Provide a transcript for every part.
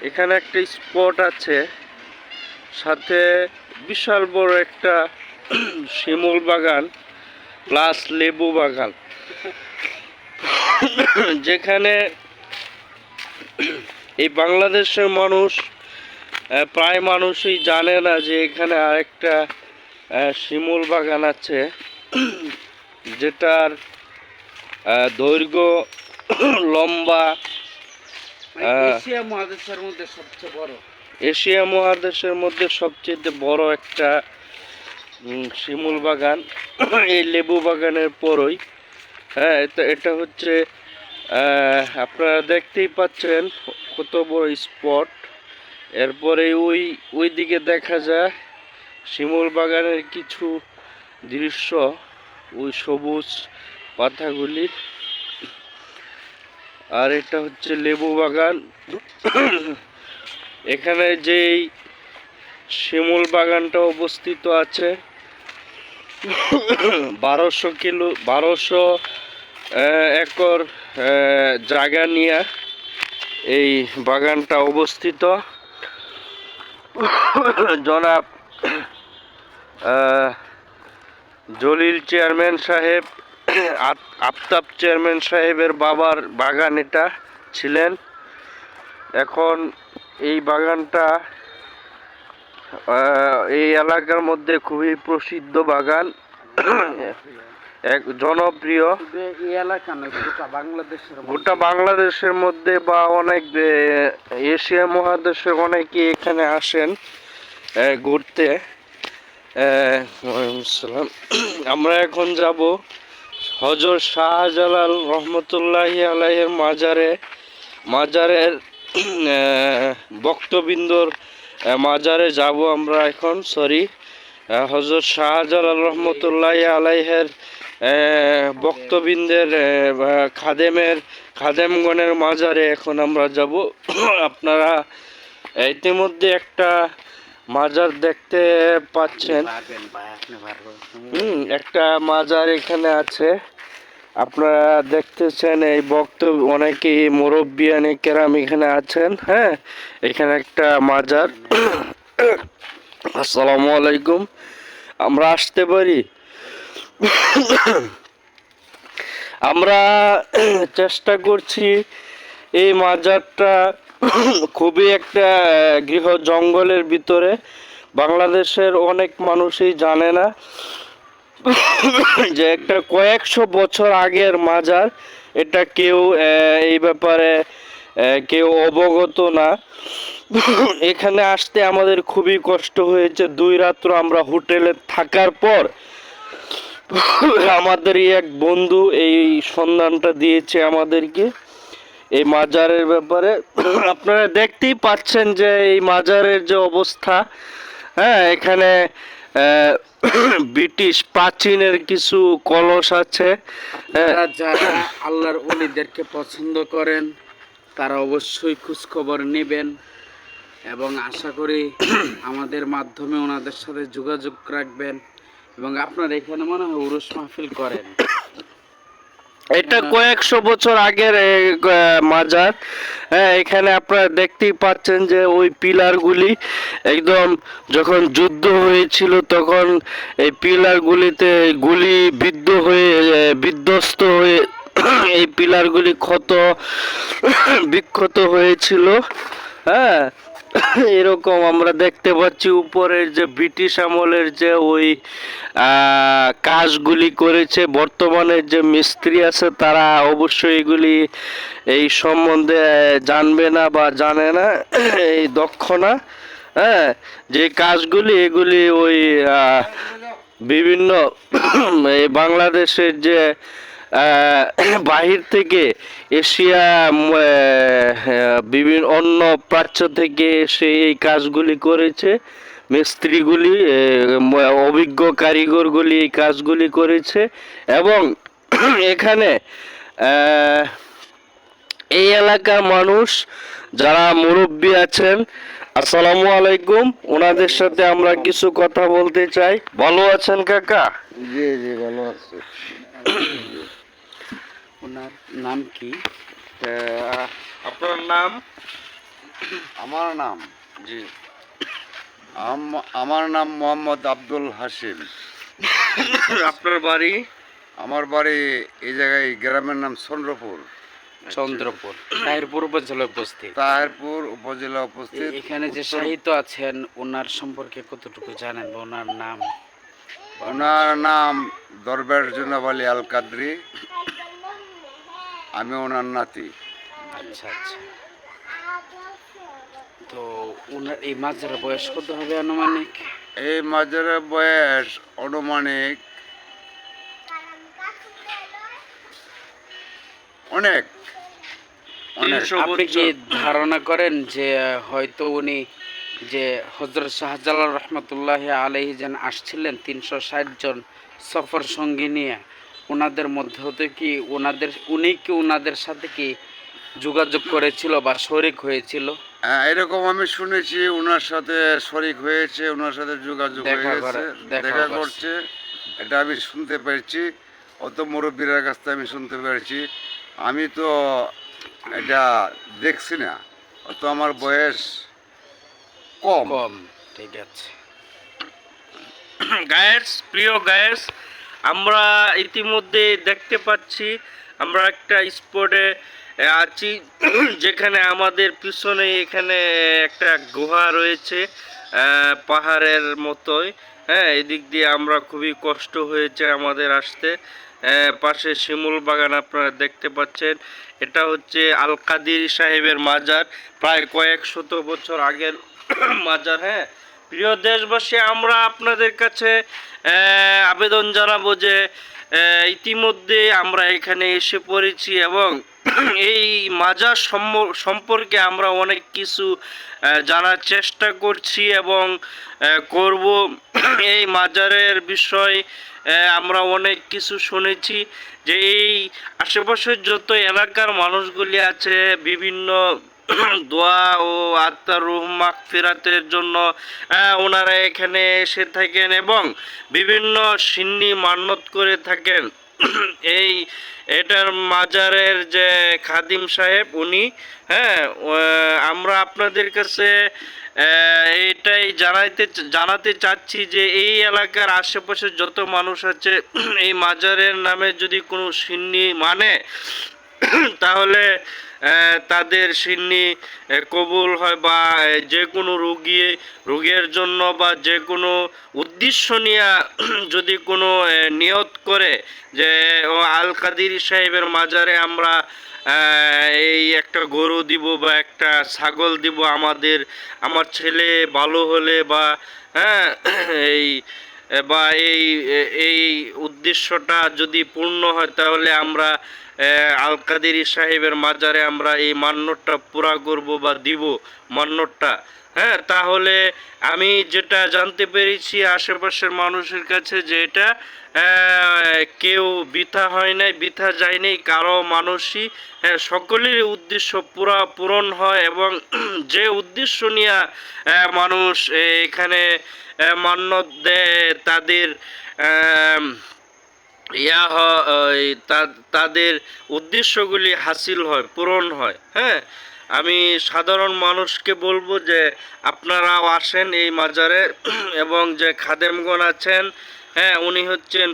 এখানে একটা স্পট আছে, সাথে বিশাল বড় একটা শিমুল বাগান প্লাস লেবু বাগান, যেখানে এই বাংলাদেশের মানুষ প্রায় মানুষই জানে না যে এখানে আরেকটা শিমুল বাগান আছে, যেটার দৈর্ঘ্য লম্বা এশিয়া মহাদেশের মধ্যে সবচেয়ে বড়, এশিয়া মহাদেশের মধ্যে সবচেয়ে বড় একটা শিমুল বাগান। এই লেবু বাগানের পরই, হ্যাঁ, এটা হচ্ছে আপনারা দেখতেই পাচ্ছেন কত বড় স্পট। এরপরে ওই দিকে দেখা যায় শিমুল বাগানের কিছু দৃশ্য, ওই সবুজ পাতাগুলি। আর এটা হচ্ছে লেবু বাগান। এখানে যেই শিমুল বাগানটা অবস্থিত আছে 1200 একর জায়গা নিয়ে এই বাগানটা অবস্থিত। জনাব জলিল চেয়ারম্যান সাহেব, আফতাব চেয়ারম্যান সাহেবের বাবার বাগান এটা ছিলেন। এখন এই বাগানটা এই এলাকার মধ্যে খুবই প্রসিদ্ধ বাগান, এক জনপ্রিয়। এই এলাকা নয়, গোটা বাংলাদেশের মধ্যে বা অনেক এশিয়া মহাদেশে অনেকে এখানে আসেন ঘুরতে। আমরা এখন যাব হযরত শাহজালাল রহমতুল্লাহি আলাইহির মাজারের ভক্তবৃন্দর মাজারে যাব আমরা এখন। হযরত শাহজালাল রহমতুল্লাহি আলাইহির ভক্তবৃন্দের খাদেমগণের মাজারে এখন আমরা যাব। আপনারা ইতিমধ্যে একটা মাজার দেখতে পাচ্ছেন, একটা মাজার এখানে আছে, আপনারা দেখতেছেন। এই অনেকেই মুরব্বিয়ানে কেরাম এখানে আছেন। হ্যাঁ, এখানে একটা মাজার। আসসালামু আলাইকুম, আমরা আসতে পারি? আমরা চেষ্টা করছি এই মাজারটা খুবই একটা গৃহ জঙ্গলের ভিতরে, বাংলাদেশের অনেক মানুষই জানে না যে একটা কয়েকশো বছর আগের মাজার। এটা কেউ এই ব্যাপারে কেউ অবগত না। এখানে আসতে আমাদের খুবই কষ্ট হয়েছে। 2 রাত্র আমরা হোটেলে থাকার পর আমাদের এক বন্ধু এই সন্ধানটা দিয়েছে আমাদেরকে এই মাজারের ব্যাপারে। আপনারা দেখতেই পাচ্ছেন যে এই মাজারের যে অবস্থা, হ্যাঁ, এখানে ব্রিটিশ প্রাচীনের কিছু কলস আছে। যারা আল্লাহর ওলিদেরকে পছন্দ করেন তারা অবশ্যই খোঁজখবর নেবেন, এবং আশা করি আমাদের মাধ্যমে ওনাদের সাথে যোগাযোগ রাখবেন। এবং আপনারা এখানে মনে হয় উরুস মাহফিল করেন। এটা কয়েকশো বছর আগের মাজার। হ্যাঁ, এখানে আপনারা দেখতেই পাচ্ছেন যে ওই পিলারগুলি একদম যখন যুদ্ধ হয়েছিল তখন এই পিলারগুলিতে গুলি বিধ্বস্ত হয়ে এই পিলারগুলি বিক্ষত হয়েছিল। হ্যাঁ, এরকম আমরা দেখতে পাচ্ছি উপরের যে ব্রিটিশ আমলের যে ওই কাজগুলি করেছে। বর্তমানে যে মিস্ত্রি আছে তারা অবশ্যই এগুলি এই সম্বন্ধে জানবে না বা জানে না, এই দক্ষ না। হ্যাঁ, যে কাজগুলি এগুলি ওই বিভিন্ন এই বাংলাদেশের যে বাহির থেকে এশিয়া বিভিন্ন অন্য প্রাচ্য থেকে এসে এই কাজগুলি করেছে। মিস্ত্রিগুলি অভিজ্ঞ কারিগরগুলি এই কাজগুলি করেছে। এবং এখানে এই এলাকার মানুষ যারা মুরব্বী আছেন, আসসালামু আলাইকুম, ওনাদের সাথে আমরা কিছু কথা বলতে চাই। ভালো আছেন কাকা? জি জি, ভালো আছি। ওনার নাম কি? আপনার নাম? আমার নাম জি। আমার নাম মোহাম্মদ আব্দুল হাশিম। আপনার বাড়ি? আমার বাড়ি এই জায়গায়, গ্রামের নাম চন্দ্রপুর, চন্দ্রপুর, তাহিরপুর উপজেলা উপস্থিত। তাহিরপুর উপজেলা উপস্থিত। এখানে যে উত্তর- সাহিত্য আছেন ওনার সম্পর্কে কতটুকু জানেন বা ওনার নাম? ওনার নাম দরবার জনাব আলী আল কাদরি। আমি ওনার নাতি। আচ্ছা আচ্ছা। তো ওনার এই মাঝের বয়স কত হবে আনুমানিক? এই মাজারের বয়স অনুমানিক অনেক অনেক। 300 আপনি কি বছর। ধারণা করেন যে হয়তো উনি যে হযরত শাহজালাল রহমতুল্লাহ আলাইহি যেন আসছিলেন 360 জন সফর সঙ্গী নিয়ে, ওনাদের মধ্যে হতে কি উনি কি ওনাদের সাথে কি যোগাযোগ করেছিল বা শরিক হয়েছিল? এরকম আমি শুনেছি, ওনার সাথে শরিক হয়েছে, ওনার সাথে যোগাযোগ দেখা হয়েছে, করা- দেখা দেখা করছে। করছে। এটা আমি শুনতে পেরেছি, অত মুরব্বীর কাছ থেকে আমি শুনতে পেরেছি। আমি তো এটা দেখছি না, অত আমার বয়স কম। কম, ঠিক আছে। গায়েস, প্রিয় গায়েস, আমরা ইতিমধ্যে দেখতে পাচ্ছি আমরা একটা স্পটে আছি যেখানে আমাদের পিছনে এখানে একটা গুহা রয়েছে পাহাড়ের মতোই। হ্যাঁ, এদিক দিয়ে আমরা খুবই কষ্ট হয়েছে আমাদের আসতে। পাশে শিমুল বাগান আপনারা দেখতে পাচ্ছেন। এটা হচ্ছে আল কাদির সাহেবের মাজার, প্রায় কয়েক শত বছর আগের মাজার। হ্যাঁ প্রিয় দেশবাসী, আমরা আপনাদের কাছে আবেদন জানাবো যে ইতিমধ্যে আমরা এখানে এসে পড়েছি এবং এই মাজার সম্পর্কে আমরা অনেক কিছু জানার চেষ্টা করছি এবং করব। এই মাজারের বিষয় আমরা অনেক কিছু শুনেছি যে এই আশেপাশের যত এলাকার মানুষগুলি আছে বিভিন্ন দোয়া ও আত্মার রুহ মাগফিরাতের জন্য ওনারা এখানে এসে থাকেন এবং বিভিন্ন সিন্নি মান্নত করে থাকেন। এই এটার মাজারের যে খাদিম সাহেব উনি, হ্যাঁ, আমরা আপনাদের কাছে এটাই জানাতে চাচ্ছি যে এই এলাকার আশেপাশে যত মানুষ আছে এই মাজারের নামে যদি কোনো সিন্নি মানে তাহলে তাদের সিন্নি কবুল হয় বা যে কোনো রোগের জন্য বা যে কোনো উদ্দেশ্য নিয়ে যদি কোনো নিয়ত করে যে আল কাদির সাহেবের মাজারে আমরা এই একটা গরু দিব বা একটা ছাগল দিব আমার ছেলে ভালো হলে বা হ্যাঁ এই বা এই উদ্দেশ্যটা যদি পূর্ণ হয় তাহলে আমরা আল কাদির সাহেবের মাজারে আমরা এই মান্যতটা পুরা করব বা দিব মান্যতটা। হ্যাঁ, তাহলে আমি যেটা জানতে পেরেছি আশেপাশের মানুষের কাছে যে এটা কেউ বৃথা হয় নাই, বৃথা যায় নাই কারো মানুষই, সকলের উদ্দেশ্য পূরণ হয় এবং যে উদ্দেশ্য নিয়ে মানুষ এখানে মান্যত দেয় তাদের তাদের উদ্দেশ্যগুলি হাসিল হয়, পূরণ হয়। হ্যাঁ, আমি সাধারণ মানুষকে বলবো যে আপনারাও আসেন এই মাজারে এবং যে খাদেমগণ আছেন, হ্যাঁ, উনি হচ্ছেন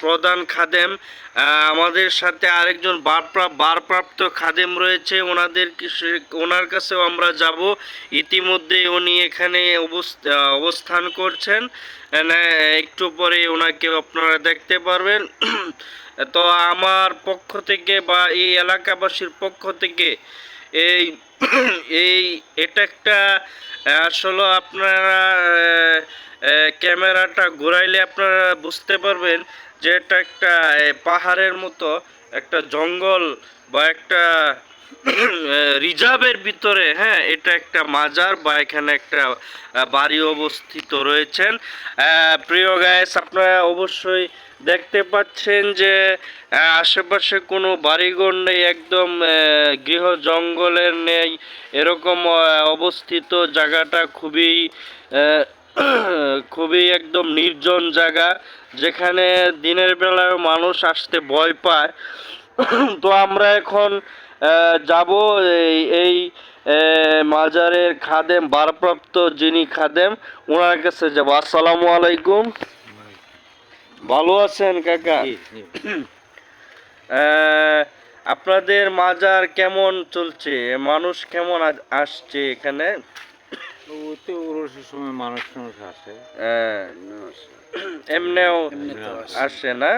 প্রধান খাদেম। আমাদের সাথে আরেকজন বারপ্রাপ্ত খাদেম রয়েছে, ওনার কাছেও আমরা যাব। ইতিমধ্যে উনি এখানে অবস্থান করছেন, একটু পরে ওনাকে আপনারা দেখতে পারবেন। তো আমার পক্ষ থেকে বা এই এলাকাবাসীর পক্ষ থেকে এই এই এটা একটা আসলে আপনারা ক্যামেরাটা ঘোরাইলে আপনারা বুঝতে পারবেন যে এটা একটা পাহাড়ের মতো একটা জঙ্গল বা একটা রিজার্ভের ভিতরে, হ্যাঁ, এটা একটা মাজার বা এখানে একটা বাড়ি অবস্থিত রয়েছেন। প্রিয় গায়েস, আপনারা অবশ্যই দেখতে পাচ্ছেন যে আশেপাশে কোনো বাড়িঘর নেই, একদম গৃহ জঙ্গলের নেই এরকম অবস্থিত। জায়গাটা খুবই একদম নির্জন জায়গা, যেখানে দিনের বেলায় মানুষ আসতে ভয় পায়। তো আমরা এখন যাব এই এই মাজারের খাদেম ভারপ্রাপ্ত যিনি খাদেম ওনার কাছে যাব। আসসালামু আলাইকুম, ভালো আছেন কাকা? আপনাদের মাজার কেমন চলছে? মানুষ কেমন আসছে এখানে? অতি উরসের সময় মানুষ আসে। এমনিও এমনিতেও আসে। আসে না?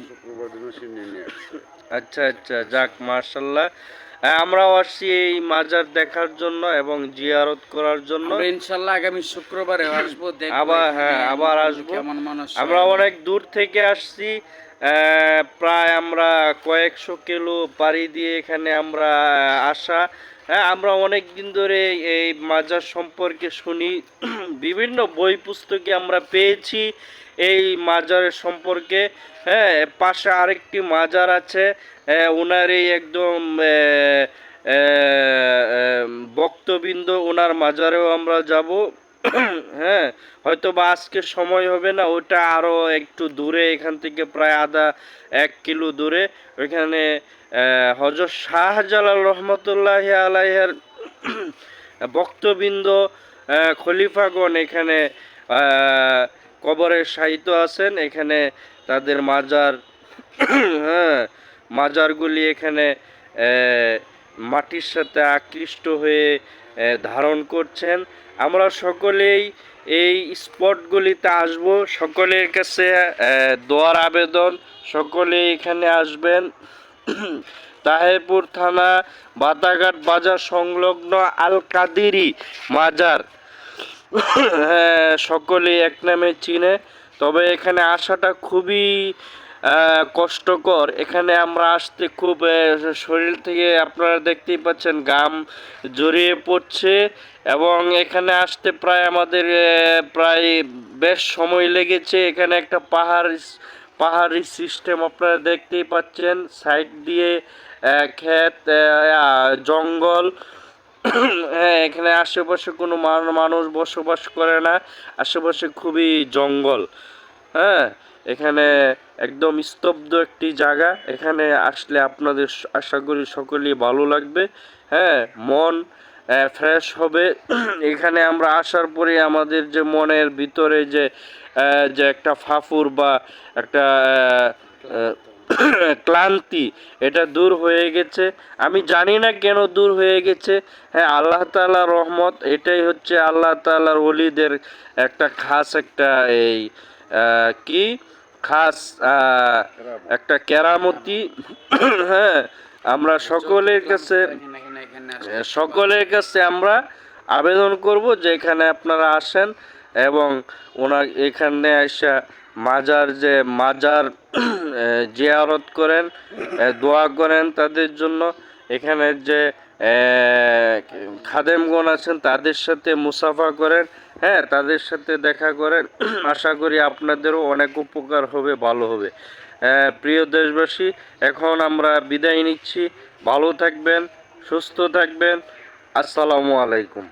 শুক্রবার দিনও সিন্নি নিয়ে আসছে। আচ্ছা আচ্ছা, যাক মাশাল্লাহ। আমরাও আসছি এই মাজার দেখার জন্য এবং জিয়ারত করার জন্য। আমরা ইনশাআল্লাহ আগামী শুক্রবারে আসবো, দেখবো আবার এখানে হ্যাঁ, আবার আসবো। কেমন মানুষ। আমরা অনেক দূর থেকে আসছি, প্রায় আমরা কয়েকশো কিলো পাড়ি দিয়ে এখানে আমরা আসা। হ্যাঁ, আমরা অনেক দিন ধরে এই মাজার সম্পর্কে শুনি, বিভিন্ন বই পুস্তকে আমরা পেয়েছি এই মাজারের সম্পর্কে। হ্যাঁ, পাশে আরেকটি মাজার আছে, ওনার এই একদম ভক্তবৃন্দ, ওনার মাজারেও আমরা যাব। হ্যাঁ, হয়তো বা আজকে সময় হবে না, ওটা আরও একটু দূরে, এখান থেকে প্রায় 1 কিলো দূরে। ওইখানে হযরত শাহজালাল রহমতুল্লাহি আলাইহির ভক্তবৃন্দ, খলিফাগণ এখানে কবরে শায়িত আছেন। এখানে তাদের মাজার, হ্যাঁ, মাজারগুলি এখানে মাটির সাথে আকৃষ্ট হয়ে ধারণ করছেন। আমরা সকলেই এই স্পটগুলিতে আসব, সকলের কাছে দোয়ার আবেদন, সকলে এখানে আসবেন। তাহেরপুর থানা বাতাঘাট বাজার সংলগ্ন আল কাদিরি মাজার, হ্যাঁ, সকলেই এক নামে চিনে। তবে এখানে আসাটা খুবই কষ্টকর। এখানে আমরা আসতে খুব শরীর থেকে আপনারা দেখতেই পাচ্ছেন ঘাম জড়িয়ে পড়ছে, এবং এখানে আসতে প্রায় আমাদের প্রায় বেশ সময় লেগেছে। এখানে একটা পাহাড়ি সিস্টেম আপনারা দেখতেই পাচ্ছেন, সাইড দিয়ে ক্ষেত, জঙ্গল। হ্যাঁ, এখানে আশেপাশে কোনো মানুষ বসবাস করে না, আশেপাশে খুবই জঙ্গল। হ্যাঁ, এখানে একদম স্তব্ধ একটি জায়গা। এখানে আসলে আপনাদের আশা করি সকলেই ভালো লাগবে। হ্যাঁ, মন ফ্রেশ হবে। এখানে আমরা আসার পরে আমাদের যে মনের ভিতরে যে যে একটা ফাফুর বা একটা ক্লান্তি, এটা দূর হয়ে গেছে। আমি জানি না কেন দূর হয়ে গেছে। হ্যাঁ, আল্লাহ তাআলার রহমত, এটাই হচ্ছে আল্লাহ তাআলার ওলিদের একটা খাস একটা এই কি খাস একটা কেরামতি। হ্যাঁ, আমরা সকলের কাছে সকলের কাছে আমরা আবেদন করব যে এখানে আপনারা আসেন এবং ওনার এখানে এসে মাজার জিয়ারত করেন, দোয়া করেন তাদের জন্য। এখানের যে খাদেমগণ আছেন তাদের সাথে মুসাফা করেন, হ্যাঁ, তাদের সাথে দেখা করেন। আশা করি আপনাদেরও অনেক উপকার হবে, ভালো হবে। প্রিয় দেশবাসী, এখন আমরা বিদায় নিচ্ছি। ভালো থাকবেন, সুস্থ থাকবেন। আসসালামু আলাইকুম।